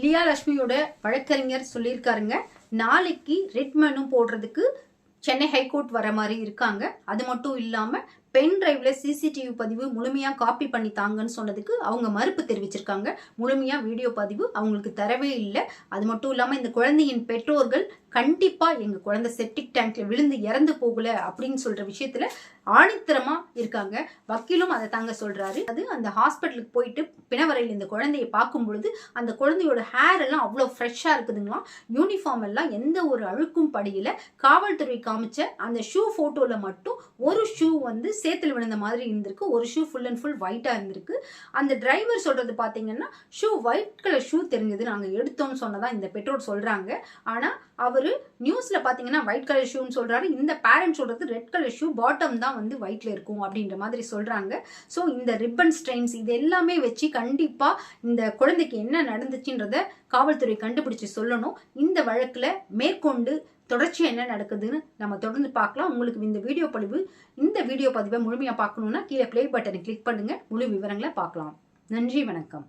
லியா லட்சுமியோட வழக்கறிஞர் சொல்லியிருக்காருங்க, நாளைக்கு ரிட் மனு போடுறதுக்கு சென்னை ஹைகோர்ட் வர மாதிரி இருக்காங்க. அது மட்டும் இல்லாம பென் டிரைவ்ல சிசிடிவி பதிவு முழுமையா காப்பி பண்ணி தாங்கன்னு சொன்னதுக்கு அவங்க மறுப்பு தெரிவிச்சிருக்காங்க. முழுமையா வீடியோ பதிவு அவங்களுக்கு தரவே இல்லை. அது மட்டும் இல்லாம இந்த குழந்தையின் பெற்றோர்கள் கண்டிப்பா எங்க குழந்தை செப்டிக் டேங்க்ல விழுந்து இறந்து போகல அப்படின்னு சொல்ற விஷயத்துல ஆணித்தரமா இருக்காங்க. வக்கீலும் அதை தாங்க சொல்றாரு. அது அந்த ஹாஸ்பிட்டலுக்கு போயிட்டு பிணவரையில் இந்த குழந்தைய பார்க்கும் பொழுது அந்த குழந்தையோட ஹேர் எல்லாம் அவ்வளவு ஃப்ரெஷ்ஷா இருக்குதுங்களாம். யூனிஃபார்ம் எல்லாம் எந்த ஒரு அழுக்கும் படியில. காவல்துறை காமிச்ச அந்த ஷூ போட்டோல மட்டும் ஒரு ஷூ சேத்துல விழுந்த மாதிரி இருந்திருக்கு, ஒரு ஷூ ஃபுல் அண்ட் ஃபுல் ஒயிட்டா இருந்திருக்கு. அந்த டிரைவர் சொல்றது பாத்தீங்கன்னா ஷூ ஒயிட் கலர் ஷூ தெரிஞ்சது, நாங்க எடுத்தோம்னு சொன்னதா இந்த பெற்றோர் சொல்றாங்க. ஆனா அவரு நியூஸ்ல பாத்தீங்கன்னா ஒயிட் கலர் ஷூன்னு சொல்றாரு. இந்த பேரண்ட் சொல்றது ரெட் கலர் ஷூ, பாட்டம் தான் ஒயிட்ல இருக்கும் அப்படின்ற மாதிரி சொல்றாங்க. ஸோ இந்த ரிப்பன் ஸ்ட்ரெயின்ஸ் இது எல்லாமே வச்சு கண்டிப்பா இந்த குழந்தைக்கு என்ன நடந்துச்சுன்றத காவல்துறை கண்டுபிடிச்சு சொல்லணும். இந்த வழக்குல மேற்கொண்டு தொடர்ச்சி என்ன நடக்குதுன்னு நம்ம தொடர்ந்து பார்க்கலாம். உங்களுக்கு இந்த வீடியோ பதிவை முழுமையா பார்க்கணும்னா கீழே பிளே பட்டனை கிளிக் பண்ணுங்க, முழு விவரங்களை பார்க்கலாம். நன்றி, வணக்கம்.